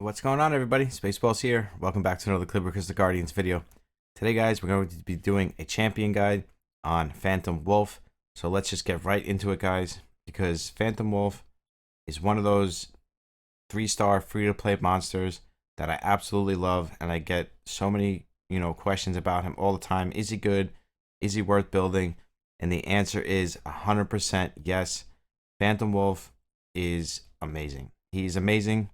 What's going on, everybody? SpaceBallz here. Welcome back to another Calibria the Guardians video. Today, guys, we're going to be doing a champion guide on Phantom Wolf. So let's just get right into it, guys, because Phantom Wolf is one of those 3-star free-to-play monsters that I absolutely love, and I get so many, questions about him all the time. Is he good? Is he worth building? And the answer is 100% yes. Phantom Wolf is amazing. He's amazing.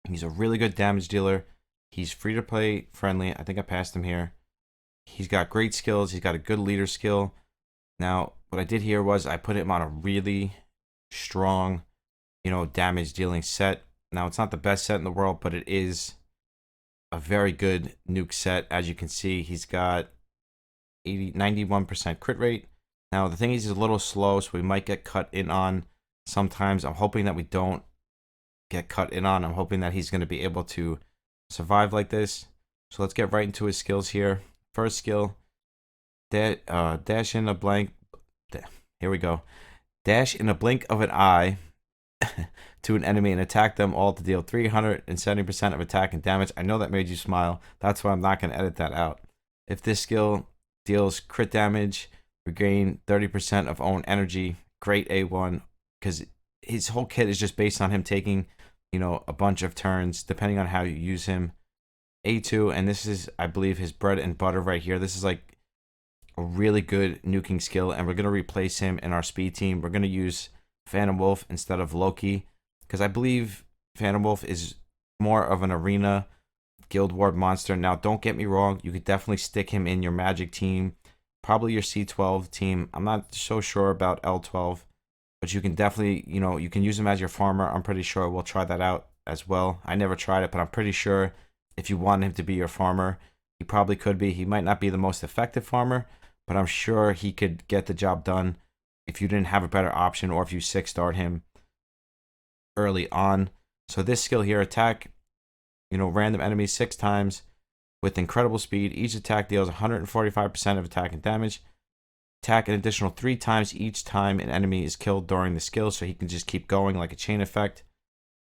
He's a really good damage dealer. He's free to play friendly. I think I passed him here. He's got great skills. He's got a good leader skill. Now, what I did here was I put him on a really strong, damage dealing set. Now, it's not the best set in the world, but it is a very good nuke set. As you can see, he's got 91% crit rate. Now, the thing is, he's a little slow, so we might get cut in on sometimes. I'm hoping that we don't get cut in on. I'm hoping that he's going to be able to survive like this. So let's get right into his skills here. First skill, dash in a blank. Here we go. Dash in a blink of an eye to an enemy and attack them all to deal 370% of attack and damage. I know that made you smile. That's why I'm not going to edit that out. If this skill deals crit damage, regain 30% of own energy. Great A1, because his whole kit is just based on him taking, a bunch of turns, depending on how you use him. A2, and this is, I believe, his bread and butter right here. This is like a really good nuking skill, and we're going to replace him in our speed team. We're going to use Phantom Wolf instead of Loki, because I believe Phantom Wolf is more of an arena guild war monster. Now, don't get me wrong. You could definitely stick him in your magic team, probably your C12 team. I'm not so sure about L12. But you can definitely, you can use him as your farmer. I'm pretty sure we'll try that out as well. I never tried it, but I'm pretty sure if you want him to be your farmer, he probably could be. He might not be the most effective farmer, but I'm sure he could get the job done if you didn't have a better option or if you 6-starred him early on. So this skill here, attack, random enemies 6 times with incredible speed. Each attack deals 145% of attack and damage. Attack an additional 3 times each time an enemy is killed during the skill, so he can just keep going like a chain effect.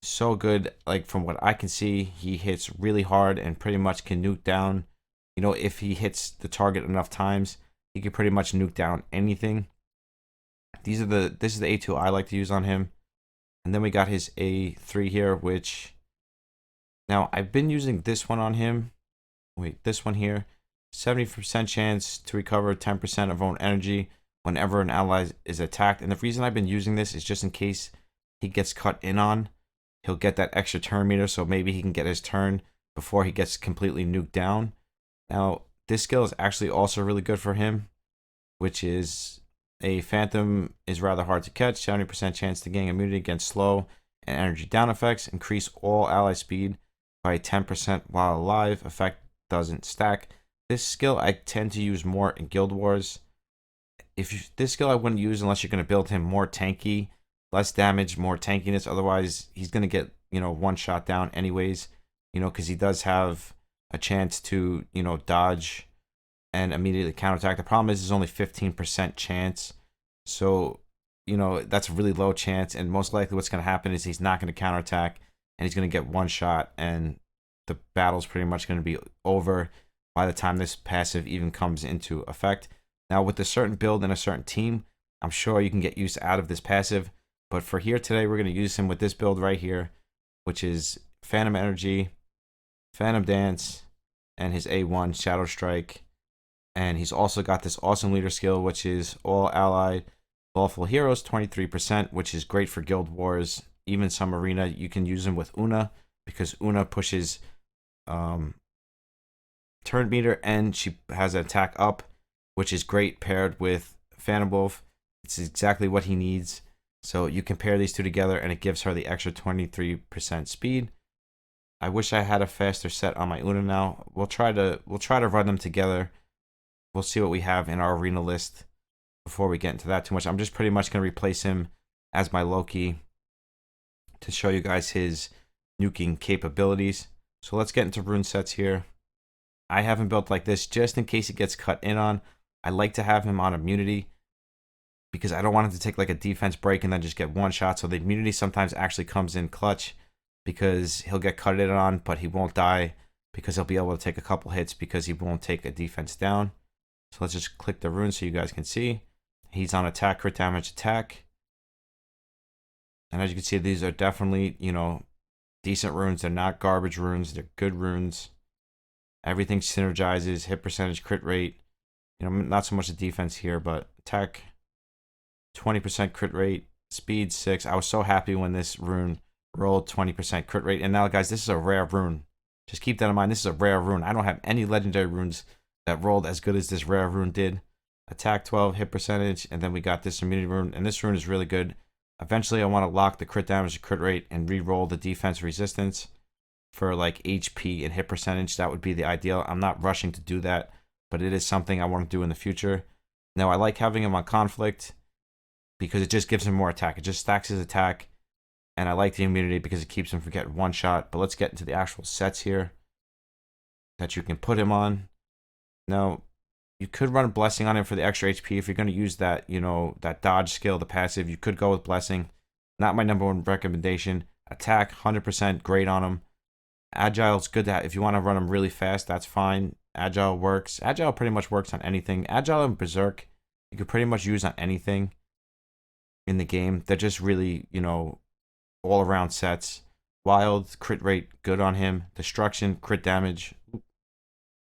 So good. Like, from what I can see, he hits really hard and pretty much can nuke down. If he hits the target enough times, he can pretty much nuke down anything. This is the A2 I like to use on him. And then we got his A3 here, which, now I've been using this one on him. Wait, this one here. 70% chance to recover 10% of own energy whenever an ally is attacked. And the reason I've been using this is just in case he gets cut in on. He'll get that extra turn meter, so maybe he can get his turn before he gets completely nuked down. Now, this skill is actually also really good for him, which is a Phantom is rather hard to catch. 70% chance to gain immunity against slow and energy down effects. Increase all ally speed by 10% while alive. Effect doesn't stack. This skill I tend to use more in Guild Wars. This skill I wouldn't use unless you're going to build him more tanky, less damage, more tankiness. Otherwise, he's going to get, one shot down anyways, because he does have a chance to, dodge and immediately counterattack. The problem is there's only 15% chance. So, that's a really low chance. And most likely what's going to happen is he's not going to counterattack and he's going to get one shot and the battle's pretty much going to be over by the time this passive even comes into effect. Now, with a certain build and a certain team, I'm sure you can get use out of this passive. But for here today, we're going to use him with this build right here, which is Phantom Energy, Phantom Dance, and his A1, Shadow Strike. And he's also got this awesome leader skill, which is all allied lawful heroes, 23%, which is great for Guild Wars. Even some arena, you can use him with Una, because Una pushes turn meter and she has an attack up, which is great paired with Phantom Wolf. It's exactly what he needs. So you can pair these two together and it gives her the extra 23% speed. I wish I had a faster set on my Una now. We'll try to run them together. We'll see what we have in our arena list before we get into that too much. I'm just pretty much going to replace him as my Loki to show you guys his nuking capabilities. So let's get into rune sets here. I have him built like this just in case he gets cut in on. I like to have him on immunity because I don't want him to take like a defense break and then just get one shot. So the immunity sometimes actually comes in clutch. because he'll get cut in on, but he won't die because he'll be able to take a couple hits because he won't take a defense down. So let's just click the rune so you guys can see. He's on attack, crit damage, attack. And as you can see, these are definitely, you know, decent runes. They're not garbage runes. They're good runes. Everything synergizes, hit percentage, crit rate. You know, not so much the defense here, but attack, 20% crit rate, speed 6. I was so happy when this rune rolled 20% crit rate. And now, guys, this is a rare rune. Just keep that in mind. This is a rare rune. I don't have any legendary runes that rolled as good as this rare rune did. Attack 12, hit percentage, and then we got this immunity rune. And this rune is really good. Eventually, I want to lock the crit damage, crit rate, and re-roll the defense resistance for like HP and hit percentage. That would be the ideal. I'm not rushing to do that, but it is something I want to do in the future. Now, I like having him on conflict because it just gives him more attack. It just stacks his attack. And I like the immunity because it keeps him from getting one shot. But let's get into the actual sets here that you can put him on. Now, you could run Blessing on him for the extra HP. If you're going to use that, you know, that dodge skill, the passive, you could go with Blessing. Not my number one recommendation. Attack, 100% great on him. Agile is good to have. If you want to run him really fast, that's fine. Agile works. Agile pretty much works on anything. Agile and Berserk, you could pretty much use on anything in the game. They're just really, you know, all around sets. Wild, crit rate, good on him. Destruction, crit damage,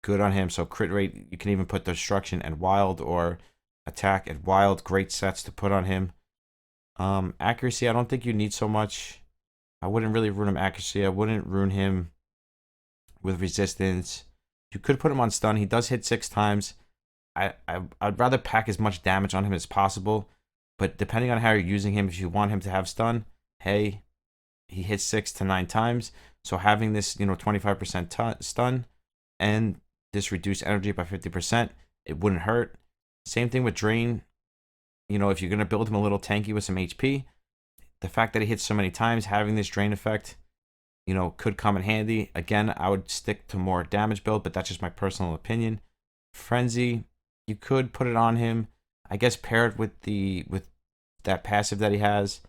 good on him. So crit rate, you can even put destruction and wild, or attack and wild. Great sets to put on him. Accuracy, I don't think you need so much. I wouldn't really rune him accuracy. I wouldn't rune him with resistance. You could put him on stun. He does hit 6 times. I'd rather pack as much damage on him as possible. But depending on how you're using him, if you want him to have stun, hey, he hits 6 to 9 times. So having this, you know, 25% stun and this reduced energy by 50%, it wouldn't hurt. Same thing with drain. You know, if you're going to build him a little tanky with some HP, the fact that he hits so many times, having this drain effect, you know, could come in handy. Again, I would stick to more damage build, but that's just my personal opinion. Frenzy, you could put it on him. I guess pair it with that passive that he has.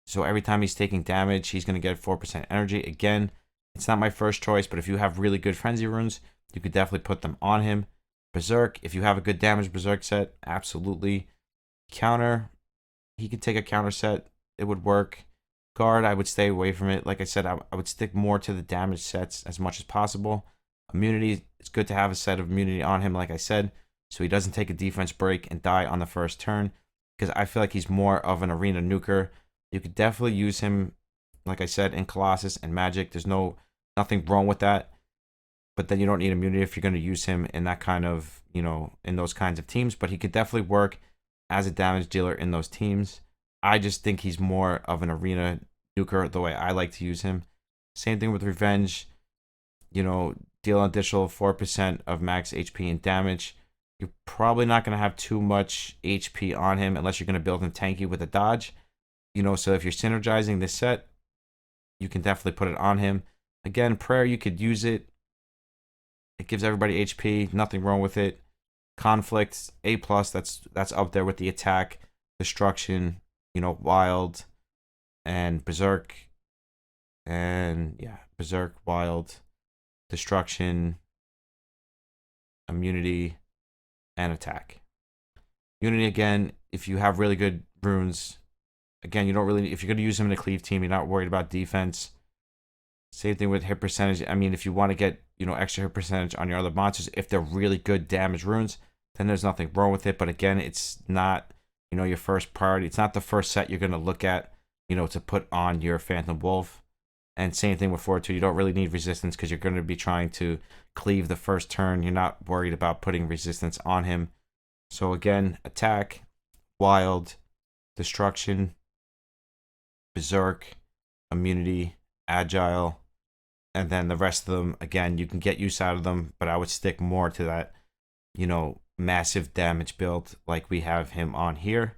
So every time he's taking damage, he's going to get 4% energy. Again, it's not my first choice, but if you have really good Frenzy runes, you could definitely put them on him. Berserk, if you have a good damage Berserk set, absolutely. Counter, he could take a counter set. It would work. Guard, I would stay away from it. Like I said, I would stick more to the damage sets as much as possible. Immunity, it's good to have a set of immunity on him, like I said, so he doesn't take a defense break and die on the first turn, because I feel like he's more of an arena nuker. You could definitely use him, like I said, in Colossus and Magic. There's nothing wrong with that. But then you don't need immunity if you're going to use him in that kind of, you know, in those kinds of teams. But he could definitely work as a damage dealer in those teams. I just think he's more of an arena nuker the way I like to use him. Same thing with Revenge. You know, deal an additional 4% of max HP and damage. You're probably not going to have too much HP on him unless you're going to build him tanky with a dodge. You know, so if you're synergizing this set, you can definitely put it on him. Again, Prayer, you could use it. It gives everybody HP. Nothing wrong with it. Conflict, A+, that's up there with the attack, destruction, you know, wild, and Berserk. And yeah, Berserk, wild, destruction, immunity, and attack. Unity, again, if you have really good runes, again, you don't really, if you're going to use them in a cleave team, you're not worried about defense. Same thing with hit percentage. I mean, if you want to get, you know, extra hit percentage on your other monsters, if they're really good damage runes, then there's nothing wrong with it. But again, it's not, you know, your first priority. It's not the first set you're going to look at, you know, to put on your Phantom Wolf. And same thing with Fortitude. You don't really need resistance because you're going to be trying to cleave the first turn. You're not worried about putting resistance on him. So again, attack, wild, destruction, Berserk, immunity, agile, and then the rest of them, again, you can get use out of them, but I would stick more to that, you know, massive damage build like we have him on here.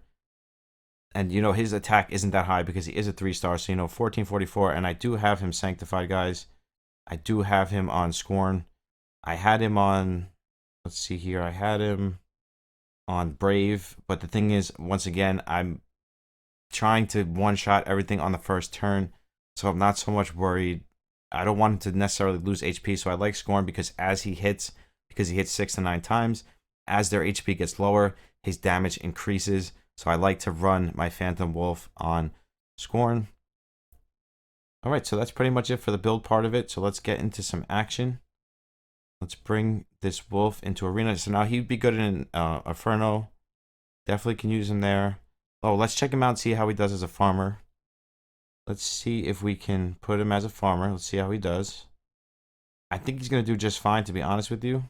And, you know, his attack isn't that high because he is a 3-star, so, you know, 1444, and I do have him sanctified, guys. I do have him on Scorn. I had him on, let's see here, I had him on Brave, but the thing is, once again, I'm trying to one-shot everything on the first turn. So I'm not so much worried. I don't want him to necessarily lose HP, so I like scoring because he hits 6 to 9 times, as their HP gets lower, his damage increases. So I like to run my Phantom Wolf on Scorn. Alright, so that's pretty much it for the build part of it. So let's get into some action. Let's bring this wolf into arena. So now he'd be good in Inferno. Definitely can use him there. Oh, let's check him out and see how he does as a farmer. Let's see if we can put him as a farmer. Let's see how he does. I think he's going to do just fine, to be honest with you.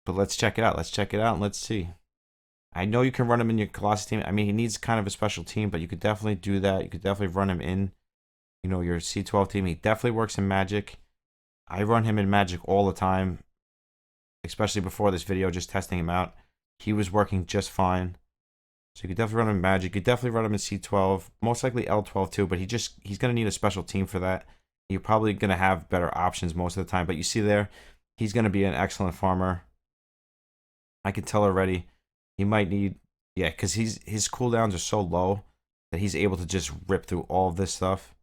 But let's check it out. Let's check it out and let's see. I know you can run him in your Colossus team. I mean, he needs kind of a special team, but you could definitely do that. You could definitely run him in, you know, your C12 team. He definitely works in Magic. I run him in Magic all the time, especially before this video, just testing him out. He was working just fine. So you could definitely run him in Magic. You could definitely run him in C12. Most likely L12 too, but he's going to need a special team for that. You're probably going to have better options most of the time. But you see there, he's going to be an excellent farmer. I can tell already. He might need, yeah, because his cooldowns are so low that he's able to just rip through all of this stuff.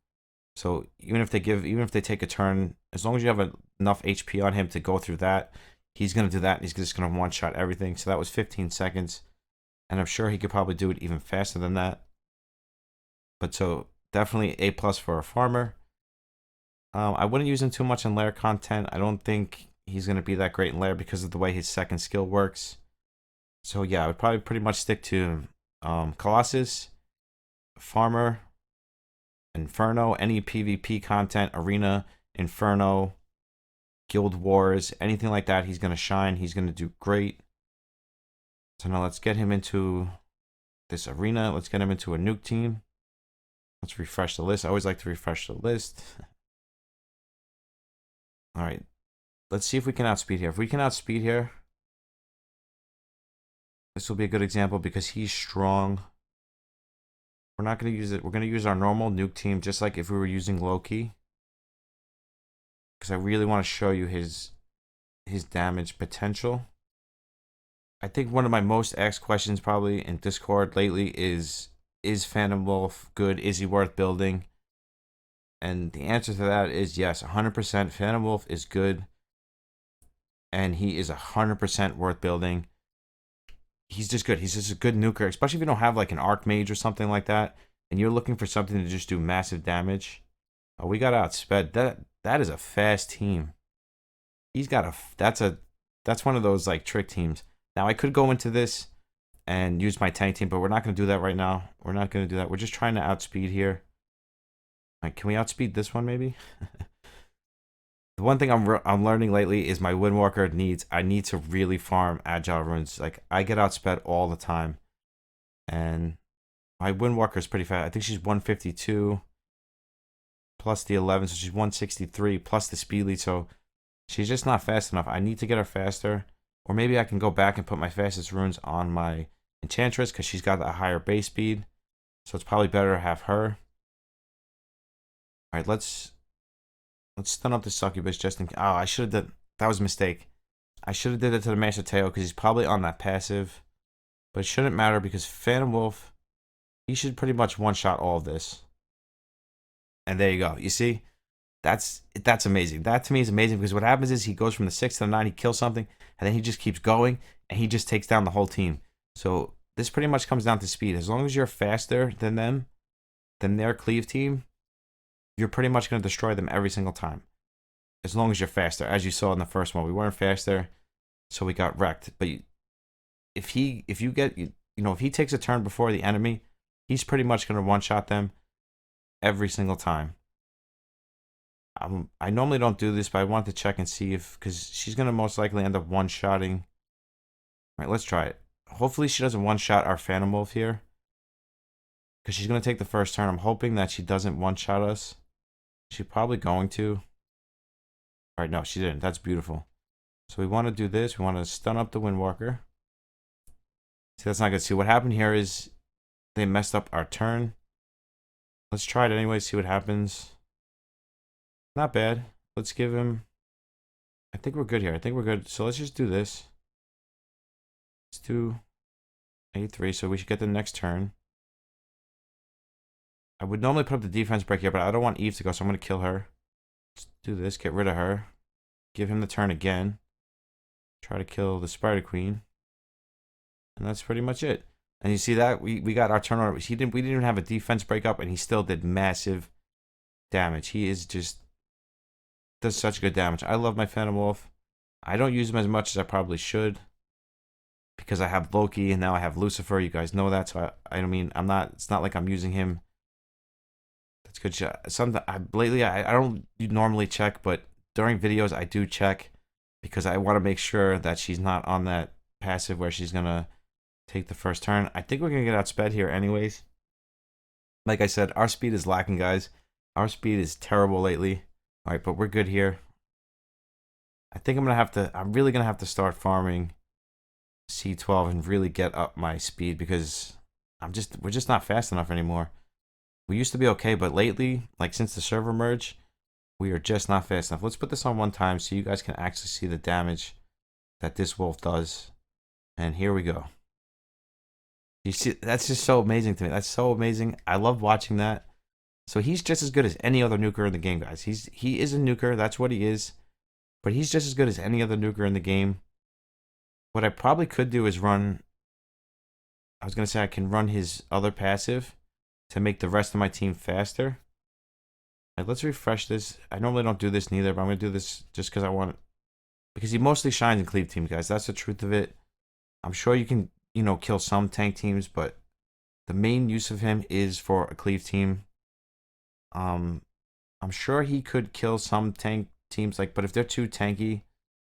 So even if they take a turn, as long as you have enough HP on him to go through that, he's going to do that, and he's just going to one-shot everything. So that was 15 seconds. And I'm sure he could probably do it even faster than that. But so definitely A+ for a farmer. I wouldn't use him too much in lair content. I don't think he's going to be that great in lair because of the way his second skill works. So yeah, I would probably pretty much stick to Colossus, farmer, Inferno, any PvP content, arena, Inferno, Guild Wars, anything like that. He's going to shine. He's going to do great. So now let's get him into this arena. Let's get him into a nuke team. Let's refresh the list. I always like to refresh the list. All right. Let's see if we can outspeed here. If we can outspeed here, this will be a good example because he's strong. We're not going to use it. We're going to use our normal nuke team just like if we were using Loki. Because I really want to show you his damage potential. I think one of my most asked questions probably in Discord lately is Phantom Wolf good? Is he worth building? And the answer to that is yes, 100%. Phantom Wolf is good. And he is 100% worth building. He's just good. He's just a good nuker, especially if you don't have like an Archmage or something like that, and you're looking for something to just do massive damage. Oh, we got outsped. That is a fast team. He's got that's one of those like trick teams. Now I could go into this and use my tank team, but we're not going to do that right now. We're not going to do that. We're just trying to outspeed here. Like, can we outspeed this one maybe? The one thing I'm learning lately is my Windwalker I need to really farm agile runes. Like, I get outsped all the time. And my Windwalker is pretty fast. I think she's 152 plus the 11, so she's 163 plus the speed lead. So she's just not fast enough. I need to get her faster. Or maybe I can go back and put my fastest runes on my Enchantress because she's got a higher base speed. So it's probably better to have her. Alright, let's stun up the succubus just in case. Oh, I should have done. That was a mistake. I should have did it to the Master Teo because he's probably on that passive. But it shouldn't matter because Phantom Wolf, he should pretty much one-shot all of this. And there you go. You see? That's amazing. That to me is amazing because what happens is he goes from the 6 to the 9, he kills something, and then he just keeps going, and he just takes down the whole team. So this pretty much comes down to speed. As long as you're faster than them, than their cleave team, you're pretty much going to destroy them every single time. As long as you're faster. As you saw in the first one, we weren't faster, so we got wrecked. But if he takes a turn before the enemy, he's pretty much going to one-shot them every single time. I normally don't do this, but I want to check and see if, because she's going to most likely end up one-shotting. All right, let's try it. Hopefully she doesn't one-shot our Phantom Wolf here, because she's going to take the first turn. I'm hoping that she doesn't one-shot us. She's probably going to. All right, no, she didn't. That's beautiful. So we want to do this. We want to stun up the Windwalker. See, that's not good. See, what happened here is they messed up our turn. Let's try it anyway, see what happens. Not bad. Let's give him... I think we're good here. I think we're good. So let's just do this. Let's do A3, so we should get the next turn. I would normally put up the defense break here, but I don't want Eve to go, so I'm going to kill her. Let's do this. Get rid of her. Give him the turn again. Try to kill the Spider Queen. And that's pretty much it. And you see that? We got our turn order. We didn't even have a defense breakup, and he still did massive damage. He is just... does such good damage. I love my Phantom Wolf. I don't use him as much as I probably should. Because I have Loki, and now I have Lucifer. You guys know that, so I mean, I'm not... it's not like I'm using him. That's good shit. Lately, I don't normally check, but during videos, I do check. Because I want to make sure that she's not on that passive where she's going to take the first turn. I think we're going to get outsped here anyways. Like I said, our speed is lacking, guys. Our speed is terrible lately. All right, but we're good here. I think I'm really going to have to start farming C12 and really get up my speed because we're just not fast enough anymore. We used to be okay, but lately, like since the server merge, we are just not fast enough. Let's put this on one time so you guys can actually see the damage that this wolf does. And here we go. You see, that's just so amazing to me. That's so amazing. I love watching that. So he's just as good as any other nuker in the game, guys. He is a nuker. That's what he is. But he's just as good as any other nuker in the game. What I probably could do is run... I was going to say I can run his other passive to make the rest of my team faster. Right, let's refresh this. I normally don't do this neither, but I'm going to do this just because I want... because he mostly shines in cleave teams, guys. That's the truth of it. I'm sure you can, kill some tank teams, but the main use of him is for a cleave team. I'm sure he could kill some tank teams, but if they're too tanky,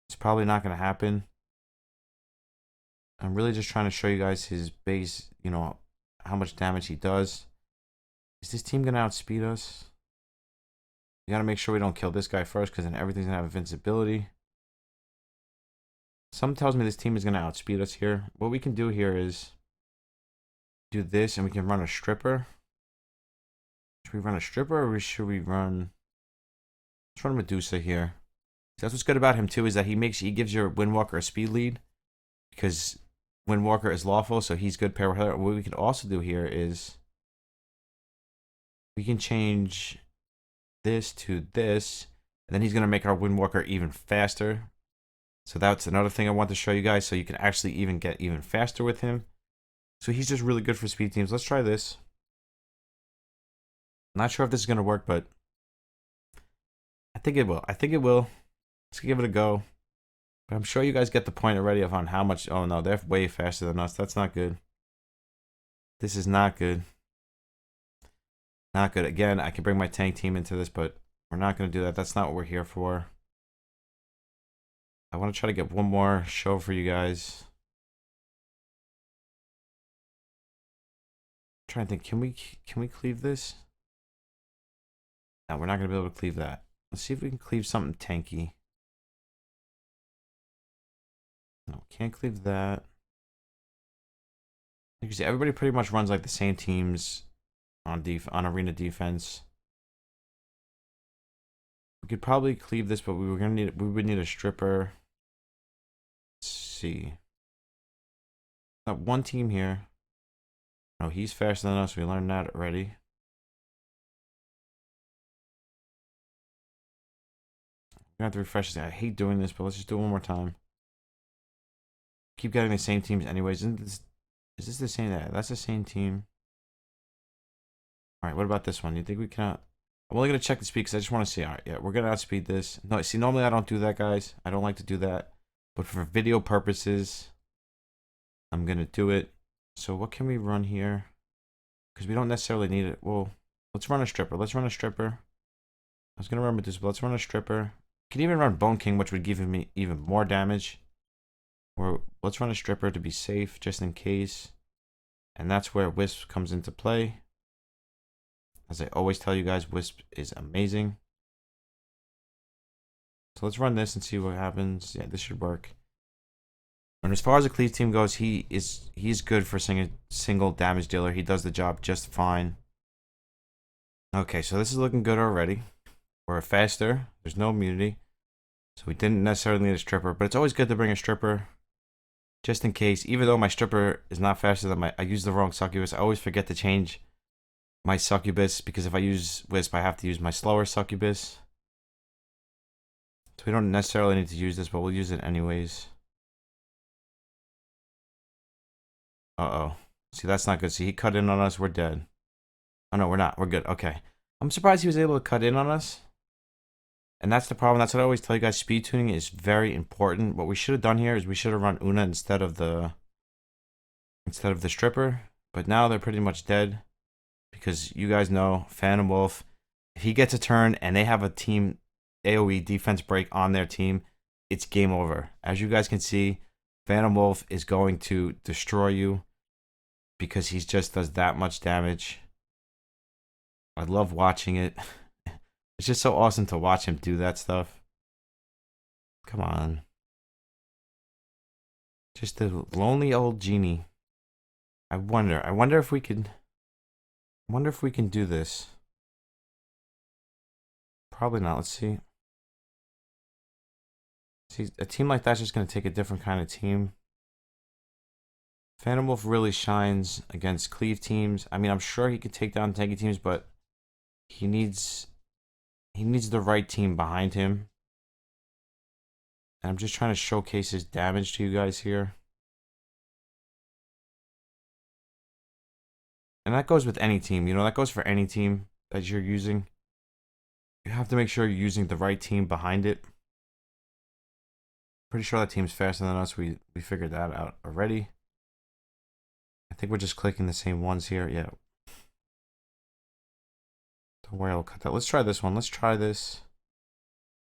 it's probably not going to happen. I'm really just trying to show you guys his base, how much damage he does. Is this team going to outspeed us? We got to make sure we don't kill this guy first, because then everything's going to have invincibility. Something tells me this team is going to outspeed us here. What we can do here is do this, and we can run a stripper. Should we run a stripper, or should we run... let's run Medusa here. That's what's good about him, too, is that he gives your Windwalker a speed lead. Because Windwalker is lawful, so he's good pair with her. What we can also do here is... we can change this to this, and then he's going to make our Windwalker even faster. So that's another thing I want to show you guys, so you can actually even get even faster with him. So he's just really good for speed teams. Let's try this. Not sure if this is going to work, but I think it will. I think it will. Let's give it a go. But I'm sure you guys get the point already on how much... oh no, they're way faster than us. That's not good. This is not good. Not good. Again, I can bring my tank team into this, but we're not going to do that. That's not what we're here for. I want to try to get one more show for you guys. I'm trying to think, can we cleave this? No, we're not going to be able to cleave that. Let's see if we can cleave something tanky. No, can't cleave that. You can see everybody pretty much runs like the same teams on arena defense. We could probably cleave this, but we would need a stripper. Let's see. Got one team here. No, he's faster than us. We learned that already. I'm gonna have to refresh this. I hate doing this, but let's just do it one more time. Keep getting the same teams anyways. Is this the same? That's the same team. Alright, what about this one? You think we can... I'm only going to check the speed because I just want to see. Alright, yeah, we're going to outspeed this. No, see, normally I don't do that, guys. I don't like to do that. But for video purposes, I'm going to do it. So what can we run here? Because we don't necessarily need it. Well, let's run a stripper. Let's run a stripper. I was going to run Medusa, but let's run a stripper. Can even run Bone King, which would give me even more damage. Or let's run a stripper to be safe, just in case. And that's where Wisp comes into play. As I always tell you guys, Wisp is amazing. So let's run this and see what happens. Yeah, this should work. And as far as the cleave team goes, he's good for single damage dealer. He does the job just fine. Okay, so this is looking good already. We're faster. There's no immunity. So we didn't necessarily need a stripper, but it's always good to bring a stripper. Just in case, even though my stripper is not faster than I use the wrong succubus, I always forget to change my succubus, because if I use wisp, I have to use my slower succubus. So we don't necessarily need to use this, but we'll use it anyways. Uh-oh. See, that's not good. See, he cut in on us. We're dead. Oh, no, we're not. We're good. Okay. I'm surprised he was able to cut in on us. And that's the problem. That's what I always tell you guys. Speed tuning is very important. What we should have done here is we should have run Una instead of the stripper. But now they're pretty much dead. Because you guys know, Phantom Wolf, if he gets a turn and they have a team AoE defense break on their team, it's game over. As you guys can see, Phantom Wolf is going to destroy you because he just does that much damage. I love watching it. It's just so awesome to watch him do that stuff. Come on. Just a lonely old genie. I wonder if we can do this. Probably not. Let's see. See, a team like that's just going to take a different kind of team. Phantom Wolf really shines against cleave teams. I mean, I'm sure he could take down tanky teams, but he needs the right team behind him. And I'm just trying to showcase his damage to you guys here. And that goes with any team, you know, that goes for any team that you're using. You have to make sure you're using the right team behind it. Pretty sure that team's faster than us. We figured that out already. I think we're just clicking the same ones here. Yeah. Don't worry, I'll cut that. Let's try this one. Let's try this.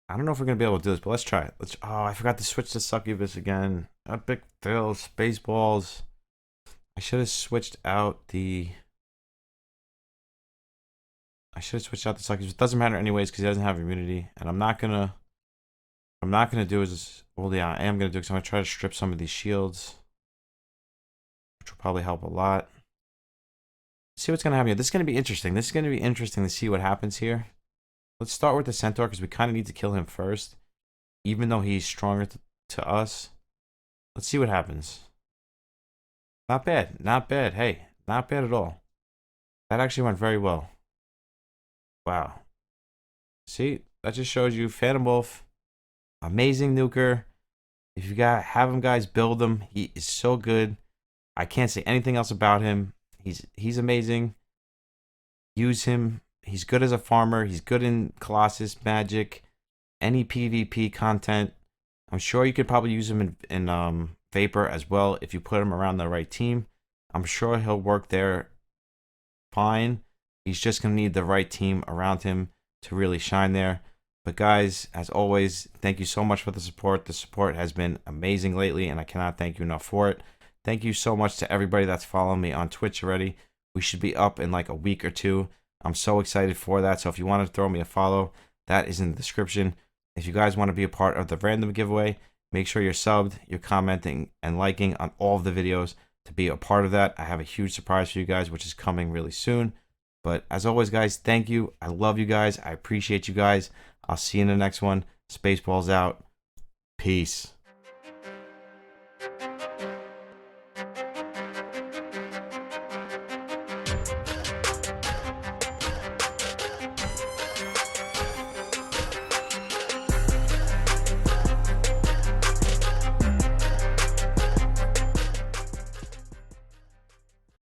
I don't know if we're going to be able to do this, but let's try it. Oh, I forgot to switch to Succubus again. Epic fail, SpaceBallz. I should have switched out the Succubus. It doesn't matter anyways because he doesn't have immunity. And I'm not gonna do is, well, yeah, I am gonna do because I'm gonna try to strip some of these shields, which will probably help a lot. See what's gonna happen here. This is gonna be interesting. This is gonna be interesting to see what happens here. Let's start with the Centaur because we kind of need to kill him first, even though he's stronger to us. Let's see what happens. Not bad. Not bad. Hey, not bad at all. That actually went very well. Wow. See, that just shows you Phantom Wolf, amazing nuker. If you have him, guys, build him. He is so good. I can't say anything else about him. He's amazing. Use him. He's good as a farmer. He's good in Colossus magic, any PvP content. I'm sure you could probably use him in Vapor as well if you put him around the right team. I'm sure he'll work there fine. He's just going to need the right team around him to really shine there. But guys, as always, thank you so much for the support. The support has been amazing lately, and I cannot thank you enough for it. Thank you so much to everybody that's following me on Twitch already. We should be up in like a week or two. I'm so excited for that. So if you want to throw me a follow, that is in the description. If you guys want to be a part of the random giveaway, make sure you're subbed, you're commenting, and liking on all of the videos to be a part of that. I have a huge surprise for you guys, which is coming really soon. But as always, guys, thank you. I love you guys. I appreciate you guys. I'll see you in the next one. SpaceBallz out. Peace.